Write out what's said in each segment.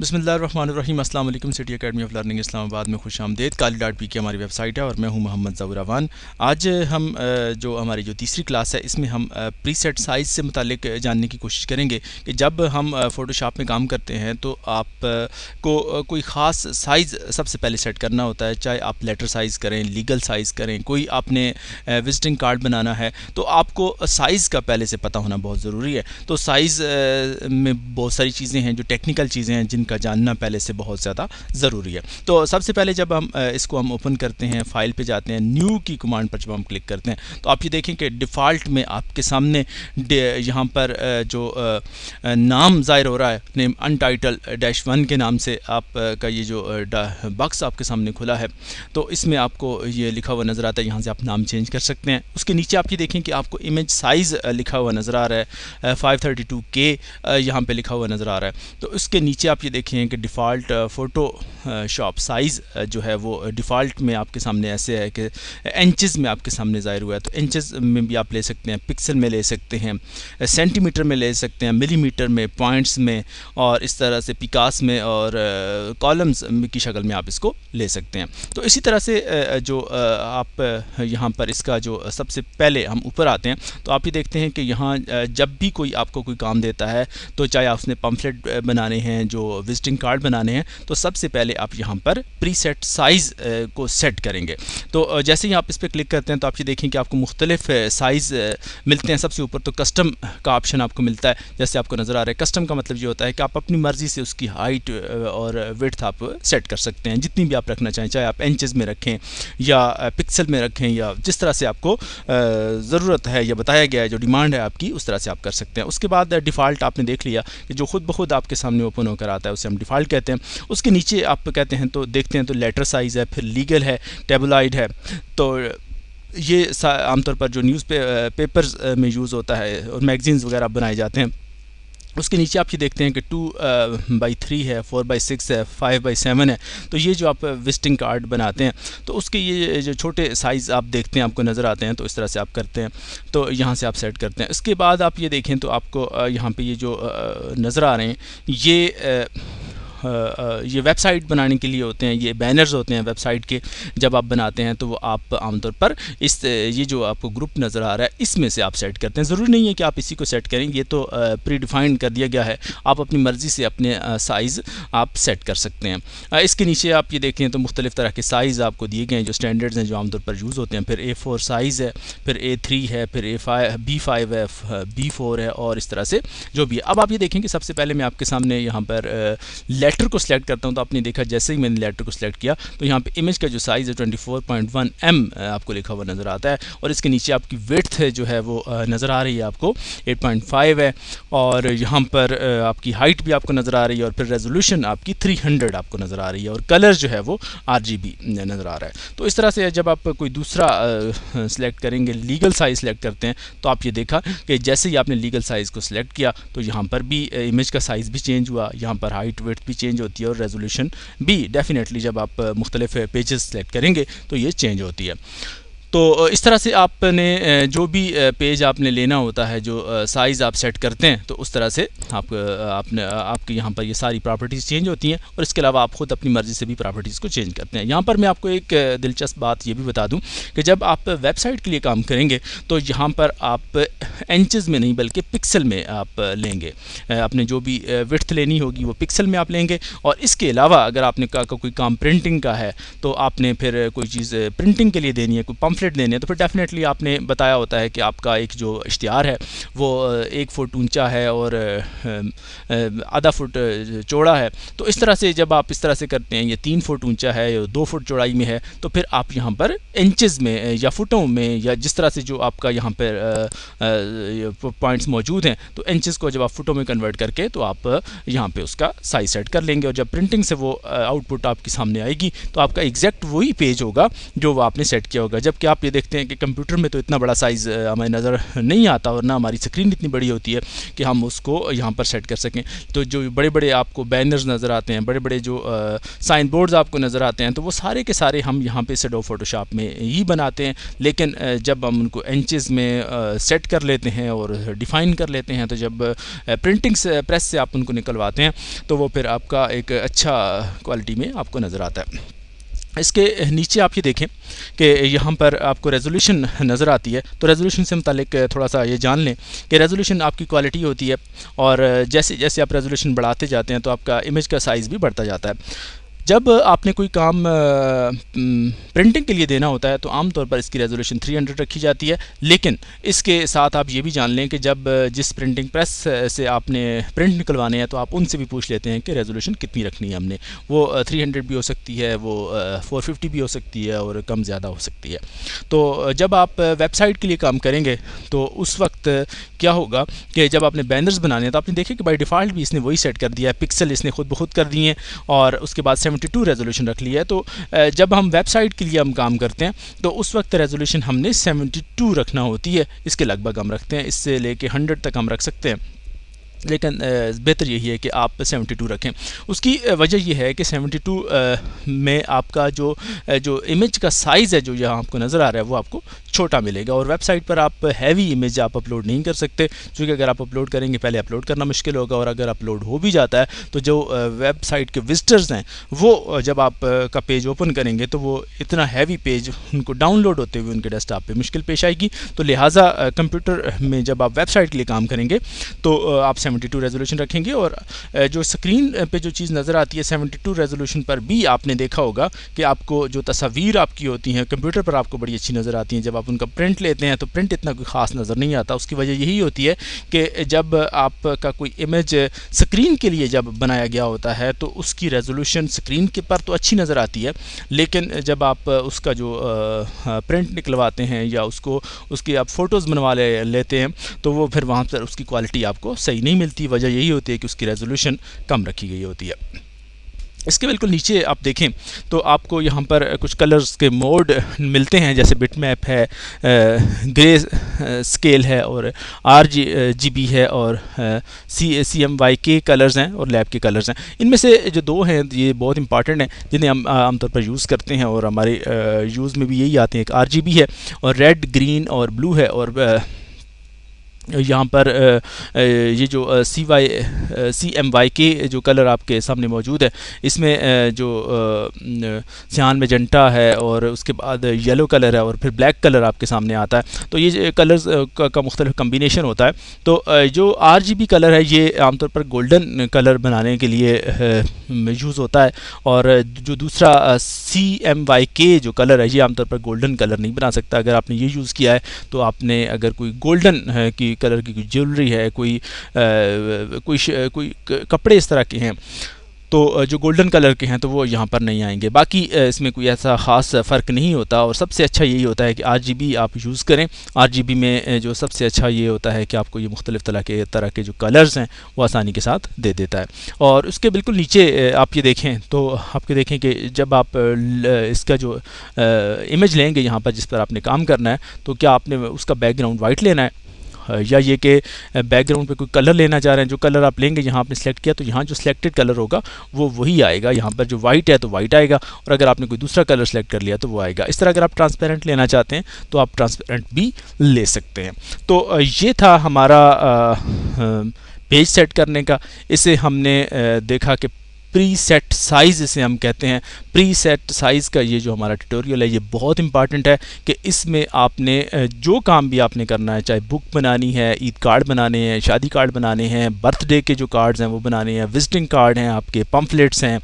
بسم اللہ الرحمن الرحیم۔ السلام علیکم۔ سٹی اکیڈمی آف لرننگ اسلام آباد میں خوش آمدید۔ Kali.pk ہماری ویب سائٹ ہے اور میں ہوں محمد ظہور روان۔ آج ہم ہماری جو تیسری کلاس ہے اس میں ہم پری سیٹ سائز سے متعلق جاننے کی کوشش کریں گے کہ جب ہم فوٹو شاپ میں کام کرتے ہیں تو آپ کو کوئی خاص سائز سب سے پہلے سیٹ کرنا ہوتا ہے، چاہے آپ لیٹر سائز کریں، لیگل سائز کریں، کوئی آپ نے وزٹنگ کارڈ بنانا ہے تو آپ کو سائز کا پہلے سے پتہ ہونا بہت ضروری ہے۔ تو سائز میں بہت ساری چیزیں ہیں جو ٹیکنیکل چیزیں ہیں جن کا جاننا پہلے سے بہت زیادہ ضروری ہے۔ تو سب سے پہلے جب ہم اس کو ہم اوپن کرتے ہیں، فائل پہ جاتے ہیں، نیو کی کمانڈ پر جب ہم کلک کرتے ہیں تو آپ یہ دیکھیں کہ ڈیفالٹ میں آپ کے سامنے یہاں پر جو نام ظاہر ہو رہا ہے، نیم untitled-1 کے نام سے آپ کا یہ جو باکس آپ کے سامنے کھلا ہے تو اس میں آپ کو یہ لکھا ہوا نظر آتا ہے، یہاں سے آپ نام چینج کر سکتے ہیں۔ اس کے نیچے آپ یہ دیکھیں کہ آپ کو امیج سائز لکھا ہوا نظر آ رہا ہے، 532K یہاں پہ لکھا ہوا نظر آ رہا ہے۔ تو اس کے نیچے آپ یہ دیکھیں کہ ڈیفالٹ فوٹو شاپ سائز جو ہے وہ ڈیفالٹ میں آپ کے سامنے ایسے ہے کہ انچز میں آپ کے سامنے ظاہر ہوا ہے۔ تو انچز میں بھی آپ لے سکتے ہیں، پکسل میں لے سکتے ہیں، سینٹی میٹر میں لے سکتے ہیں، ملی میٹر میں، پوائنٹس میں، اور اس طرح سے پیکاس میں اور کالمز کی شکل میں آپ اس کو لے سکتے ہیں۔ تو اسی طرح سے جو آپ یہاں پر اس کا جو سب سے پہلے ہم اوپر آتے ہیں تو آپ یہ دیکھتے ہیں کہ یہاں جب بھی کوئی آپ کو کوئی کام دیتا ہے تو چاہے آپ نے پمفلٹ بنانے ہیں، جو وزٹنگ کارڈ بنانے ہیں، تو سب سے پہلے آپ یہاں پر پری سیٹ سائز کو سیٹ کریں گے۔ تو جیسے ہی آپ اس پہ کلک کرتے ہیں تو آپ یہ دیکھیں کہ آپ کو مختلف سائز ملتے ہیں۔ سب سے اوپر تو کسٹم کا آپشن آپ کو ملتا ہے، جیسے آپ کو نظر آ رہا ہے۔ کسٹم کا مطلب یہ ہوتا ہے کہ آپ اپنی مرضی سے اس کی ہائٹ اور ویڈتھ آپ سیٹ کر سکتے ہیں، جتنی بھی آپ رکھنا چاہیں، چاہے آپ انچز میں رکھیں یا پکسل میں رکھیں یا جس طرح سے آپ کو ضرورت ہے یا بتایا گیا ہے، جو ڈیمانڈ ہے آپ کی، اس طرح سے آپ کر سکتے ہیں۔ اس کے بعد ڈیفالٹ آپ نے دیکھ لیا کہ جو خود بخود آپ کے سامنے اوپن ہو کر آتا ہے اسے ہم ڈیفالٹ کہتے ہیں۔ اس کے نیچے آپ کہتے ہیں تو دیکھتے ہیں تو لیٹر سائز ہے، پھر لیگل ہے، ٹیبلائڈ ہے۔ تو یہ عام طور پر جو نیوز پیپرز میں یوز ہوتا ہے اور میگزینز وغیرہ بنائے جاتے ہیں۔ اس کے نیچے آپ یہ دیکھتے ہیں کہ 2x3 ہے، 4x6 ہے، 5x7 ہے۔ تو یہ جو آپ وزٹنگ کارڈ بناتے ہیں تو اس کے یہ جو چھوٹے سائز آپ دیکھتے ہیں، آپ کو نظر آتے ہیں، تو اس طرح سے آپ کرتے ہیں، تو یہاں سے آپ سیٹ کرتے ہیں۔ اس کے بعد آپ یہ دیکھیں تو آپ کو یہاں پہ یہ جو نظر آ رہے ہیں یہ ویب سائٹ بنانے کے لیے ہوتے ہیں، یہ بینرز ہوتے ہیں ویب سائٹ کے۔ جب آپ بناتے ہیں تو وہ آپ عام طور پر یہ جو آپ کو گروپ نظر آ رہا ہے اس میں سے آپ سیٹ کرتے ہیں۔ ضروری نہیں ہے کہ آپ اسی کو سیٹ کریں، یہ تو پری ڈیفائنڈ کر دیا گیا ہے، آپ اپنی مرضی سے اپنے سائز آپ سیٹ کر سکتے ہیں۔ اس کے نیچے آپ یہ دیکھیں تو مختلف طرح کے سائز آپ کو دیے گئے ہیں جو سٹینڈرڈز ہیں، جو عام طور پر یوز ہوتے ہیں۔ پھر A4 سائز ہے، پھر A3 ہے، پھر B5 ہے، B4 ہے، اور اس طرح سے جو بھی ہے۔ اب آپ یہ دیکھیں کہ سب سے پہلے میں آپ کے سامنے یہاں پر لیٹر کو سلیکٹ کرتا ہوں، تو آپ نے دیکھا جیسے ہی میں نے لیٹر کو سلیکٹ کیا تو یہاں پہ امیج کا جو سائز ہے 24.1 M آپ کو لکھا ہوا نظر آتا ہے، اور اس کے نیچے آپ کی ویڈتھ جو ہے وہ نظر آ رہی ہے، آپ کو 8.5 ہے، اور یہاں پر آپ کی ہائٹ بھی آپ کو نظر آ رہی ہے، اور پھر ریزولوشن آپ کی 300 آپ کو نظر آ رہی ہے، اور کلر جو ہے وہ RGB نظر آ رہا ہے۔ تو اس طرح سے جب آپ کوئی دوسرا سلیکٹ کریں گے، لیگل سائز سلیکٹ کرتے ہیں، تو آپ یہ دیکھا کہ جیسے ہی آپ نے لیگل سائز کو سلیکٹ کیا تو یہاں پر بھی امیج کا سائز بھی چینج ہوا، یہاں پر ہائٹ ویڈتھ بھی چینج ہوتی ہے، اور ریزولوشن بھی ڈیفینیٹلی جب آپ مختلف پیجز سلیکٹ کریں گے تو یہ چینج ہوتی ہے۔ تو اس طرح سے آپ نے جو بھی پیج آپ نے لینا ہوتا ہے، جو سائز آپ سیٹ کرتے ہیں، تو اس طرح سے آپ کے یہاں پر یہ ساری پراپرٹیز چینج ہوتی ہیں، اور اس کے علاوہ آپ خود اپنی مرضی سے بھی پراپرٹیز کو چینج کرتے ہیں۔ یہاں پر میں آپ کو ایک دلچسپ بات یہ بھی بتا دوں کہ جب آپ ویب سائٹ کے لیے کام کریں گے تو یہاں پر آپ انچز میں نہیں بلکہ پکسل میں آپ لیں گے، اپنے جو بھی وڈتھ لینی ہوگی وہ پکسل میں آپ لیں گے۔ اور اس کے علاوہ اگر آپ نے کوئی کام پرنٹنگ کا ہے تو آپ نے پھر کوئی چیز پرنٹنگ کے لیے دینی ہے، کوئی پمفلٹ دینے تو پھر ڈیفینیٹلی آپ نے بتایا ہوتا ہے کہ آپ کا ایک جو اشتہار ہے وہ 1 فٹ اونچا ہے اور آدھا فٹ چوڑا ہے۔ تو اس طرح سے جب آپ اس طرح سے کرتے ہیں، یہ 3 فٹ اونچا ہے، 2 فٹ چوڑائی میں ہے، تو پھر آپ یہاں پر انچز میں یا فٹوں میں یا جس طرح سے جو آپ کا یہاں پر پوائنٹس موجود ہیں، تو انچز کو جب آپ فٹوں میں کنورٹ کر کے تو آپ یہاں پہ اس کا سائز سیٹ کر لیں گے، اور جب پرنٹنگ سے وہ آؤٹ پٹ آپ کے سامنے آئے گی تو آپ کا ایگزیکٹ وہی پیج ہوگا جو وہ آپ نے سیٹ کیا ہوگا، جبکہ آپ یہ دیکھتے ہیں کہ کمپیوٹر میں تو اتنا بڑا سائز ہمیں نظر نہیں آتا اور نہ ہماری اسکرین اتنی بڑی ہوتی ہے کہ ہم اس کو یہاں پر سیٹ کر سکیں. تو جو بڑے بڑے آپ کو بینرز نظر آتے ہیں, بڑے بڑے جو سائن بورڈز آپ کو نظر آتے ہیں, تو وہ سارے کے سارے ہم یہاں پہ ایڈوب فوٹوشاپ میں ہی بناتے ہیں. لیکن جب ہم ان کو انچز میں سیٹ کر لیتے ہیں اور ڈیفائن کر لیتے ہیں, تو جب پرنٹنگ پریس سے آپ ان کو نکلواتے ہیں تو وہ پھر آپ کا ایک اچھا کوالٹی میں آپ کو نظر آتا ہے. اس کے نیچے آپ یہ دیکھیں کہ یہاں پر آپ کو ریزولوشن نظر آتی ہے. تو ریزولوشن سے متعلق تھوڑا سا یہ جان لیں کہ ریزولوشن آپ کی کوالٹی ہوتی ہے, اور جیسے جیسے آپ ریزولوشن بڑھاتے جاتے ہیں تو آپ کا امیج کا سائز بھی بڑھتا جاتا ہے. جب آپ نے کوئی کام پرنٹنگ کے لیے دینا ہوتا ہے تو عام طور پر اس کی ریزولوشن 300 رکھی جاتی ہے. لیکن اس کے ساتھ آپ یہ بھی جان لیں کہ جب جس پرنٹنگ پریس سے آپ نے پرنٹ نکلوانے ہیں تو آپ ان سے بھی پوچھ لیتے ہیں کہ ریزولوشن کتنی رکھنی ہے ہم نے. وہ 300 بھی ہو سکتی ہے, وہ 450 بھی ہو سکتی ہے, اور کم زیادہ ہو سکتی ہے. تو جب آپ ویب سائٹ کے لیے کام کریں گے تو اس وقت کیا ہوگا کہ جب آپ نے بینرز بنانے ہیں تو آپ نے دیکھیں کہ بائی ڈیفالٹ بھی اس نے وہی سیٹ کر دیا ہے, پکسل اس نے خود بخود کر دیے ہیں, اور اس کے بعد 72 ریزولوشن رکھ لی ہے. تو جب ہم ویب سائٹ کے لیے ہم کام کرتے ہیں تو اس وقت ریزولوشن ہم نے 72 رکھنا ہوتی ہے. اس کے لگ بھگ ہم رکھتے ہیں, اس سے لے کے 100 تک ہم رکھ سکتے ہیں, لیکن بہتر یہی ہے کہ آپ 72 رکھیں. اس کی وجہ یہ ہے کہ 72 میں آپ کا جو امیج کا سائز ہے جو یہاں آپ کو نظر آ رہا ہے وہ آپ کو چھوٹا ملے گا, اور ویب سائٹ پر آپ ہیوی امیج آپ اپلوڈ نہیں کر سکتے, چونکہ اگر آپ اپلوڈ کریں گے پہلے اپلوڈ کرنا مشکل ہوگا, اور اگر اپلوڈ ہو بھی جاتا ہے تو جو ویب سائٹ کے وزٹرز ہیں وہ جب آپ کا پیج اوپن کریں گے تو وہ اتنا ہیوی پیج ان کو ڈاؤن لوڈ ہوتے ہوئے ان کے ڈیسک ٹاپ پہ مشکل پیش آئے گی. تو لہٰذا کمپیوٹر میں جب آپ ویب سائٹ کے لیے کام کریں گے تو آپ 72 ریزولوشن رکھیں گے, اور جو اسکرین پہ جو چیز نظر آتی ہے 72 ریزولوشن پر بھی آپ نے دیکھا ہوگا کہ آپ کو جو تصاویر آپ کی ہوتی ہیں کمپیوٹر پر آپ کو بڑی اچھی نظر آتی ہیں. جب آپ ان کا پرنٹ لیتے ہیں تو پرنٹ اتنا کوئی خاص نظر نہیں آتا. اس کی وجہ یہی ہوتی ہے کہ جب آپ کا کوئی امیج اسکرین کے لیے جب بنایا گیا ہوتا ہے تو اس کی ریزولوشن اسکرین کے پر تو اچھی نظر آتی ہے, لیکن جب آپ اس کا جو پرنٹ نکلواتے ہیں یا اس کی آپ فوٹوز بنوا لیتے ہیں تو وہ پھر وہاں پر اس کی کوالٹی آپ کو صحیح نہیں ملتی. وجہ یہی ہوتی ہے کہ اس کی ریزولوشن کم رکھی گئی ہوتی ہے. اس کے بالکل نیچے آپ دیکھیں تو آپ کو یہاں پر کچھ کلرز کے موڈ ملتے ہیں, جیسے بٹ میپ ہے, گرے اسکیل ہے, اور RGB ہے, اور CMYK کلرز ہیں, اور لیب کے کلرز ہیں. ان میں سے جو دو ہیں یہ بہت امپارٹنٹ ہیں جنہیں ہم عام طور پر یوز کرتے ہیں, اور ہمارے یوز میں بھی یہی آتے ہیں. ایک RGB ہے, اور ریڈ, گرین اور بلو ہے, اور یہاں پر یہ جو CMYK جو کلر آپ کے سامنے موجود ہے اس میں جو سیان میجنٹا ہے, اور اس کے بعد یلو کلر ہے, اور پھر بلیک کلر آپ کے سامنے آتا ہے. تو یہ کلرز کا مختلف کمبینیشن ہوتا ہے. تو جو RGB کلر ہے یہ عام طور پر گولڈن کلر بنانے کے لیے یوز ہوتا ہے, اور جو دوسرا CMYK جو کلر ہے یہ عام طور پر گولڈن کلر نہیں بنا سکتا. اگر آپ نے یہ یوز کیا ہے تو آپ نے اگر کوئی گولڈن کی کلر کی کوئی جیولری ہے, کوئی کپڑے اس طرح کے ہیں تو جو گولڈن کلر کے ہیں تو وہ یہاں پر نہیں آئیں گے. باقی اس میں کوئی ایسا خاص فرق نہیں ہوتا, اور سب سے اچھا یہی ہوتا ہے کہ RGB آپ یوز کریں. RGB میں جو سب سے اچھا یہ ہوتا ہے کہ آپ کو یہ مختلف طرح کے جو کلرز ہیں وہ آسانی کے ساتھ دے دیتا ہے. اور اس کے بالکل نیچے آپ یہ دیکھیں تو آپ کے دیکھیں کہ جب آپ اس کا جو امیج لیں گے یہاں پر جس پر آپ نے کام کرنا ہے تو کیا آپ نے اس کا بیک گراؤنڈ وائٹ لینا ہے یا یہ کہ بیک گراؤنڈ پہ کوئی کلر لینا چاہ رہے ہیں. جو کلر آپ لیں گے یہاں آپ نے سلیکٹ کیا تو یہاں جو سلیکٹڈ کلر ہوگا وہ وہی آئے گا. یہاں پر جو وائٹ ہے تو وائٹ آئے گا, اور اگر آپ نے کوئی دوسرا کلر سلیکٹ کر لیا تو وہ آئے گا. اس طرح اگر آپ ٹرانسپیرنٹ لینا چاہتے ہیں تو آپ ٹرانسپیرنٹ بھی لے سکتے ہیں. تو یہ تھا ہمارا پیج سیٹ کرنے کا. اسے ہم نے دیکھا کہ پری سیٹ سائز اسے ہم کہتے ہیں. پری سیٹ سائز کا یہ جو ہمارا ٹیوٹوریل ہے یہ بہت امپارٹنٹ ہے کہ اس میں آپ نے جو کام بھی آپ نے کرنا ہے, چاہے بک بنانی ہے, عید کارڈ بنانے ہیں, شادی کارڈ بنانے ہیں, برتھ ڈے کے جو کارڈز ہیں وہ بنانے ہیں, وزٹنگ کارڈ ہیں, آپ کے پمفلیٹس ہیں,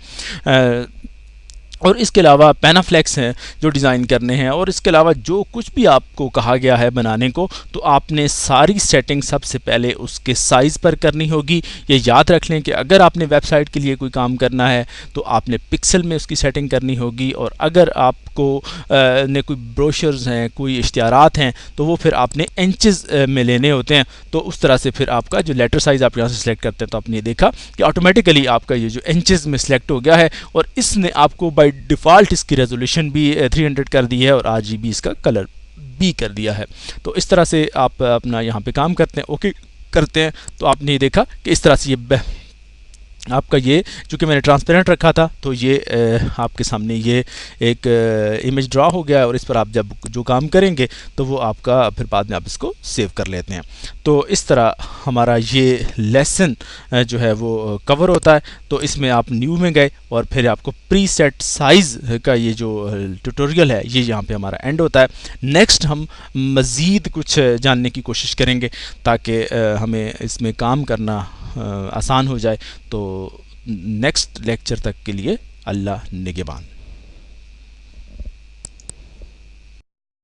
اور اس کے علاوہ پینافلیکس ہیں جو ڈیزائن کرنے ہیں, اور اس کے علاوہ جو کچھ بھی آپ کو کہا گیا ہے بنانے کو تو آپ نے ساری سیٹنگ سب سے پہلے اس کے سائز پر کرنی ہوگی. یہ یاد رکھ لیں کہ اگر آپ نے ویب سائٹ کے لیے کوئی کام کرنا ہے تو آپ نے پکسل میں اس کی سیٹنگ کرنی ہوگی, اور اگر آپ کو نے کوئی بروشرز ہیں, کوئی اشتہارات ہیں تو وہ پھر آپ نے انچز میں لینے ہوتے ہیں. تو اس طرح سے پھر آپ کا جو لیٹر سائز آپ یہاں سے سلیکٹ کرتے ہیں تو آپ نے دیکھا کہ آٹومیٹیکلی آپ کا یہ جو انچز میں سلیکٹ ہو گیا ہے, اور اس نے آپ کو بائی ڈیفالٹ اس کی ریزولوشن بھی 300 کر دی ہے, اور RGB اس کا کلر بی کر دیا ہے. تو اس طرح سے آپ اپنا یہاں پہ کام کرتے ہیں, اوکے کرتے ہیں, تو آپ نے یہ دیکھا کہ اس طرح سے یہ آپ کا یہ چونکہ میں نے ٹرانسپیرنٹ رکھا تھا تو یہ آپ کے سامنے یہ ایک امیج ڈرا ہو گیا ہے, اور اس پر آپ جب جو کام کریں گے تو وہ آپ کا پھر بعد میں آپ اس کو سیو کر لیتے ہیں. تو اس طرح ہمارا یہ لیسن جو ہے وہ کور ہوتا ہے. تو اس میں آپ نیو میں گئے اور پھر آپ کو پری سیٹ سائز کا یہ جو ٹیوٹوریل ہے یہ یہاں پہ ہمارا اینڈ ہوتا ہے. نیکسٹ ہم مزید کچھ جاننے کی کوشش کریں گے تاکہ ہمیں اس میں کام کرنا آسان ہو جائے. تو نیکسٹ لیکچر تک کے لیے اللہ نگہبان.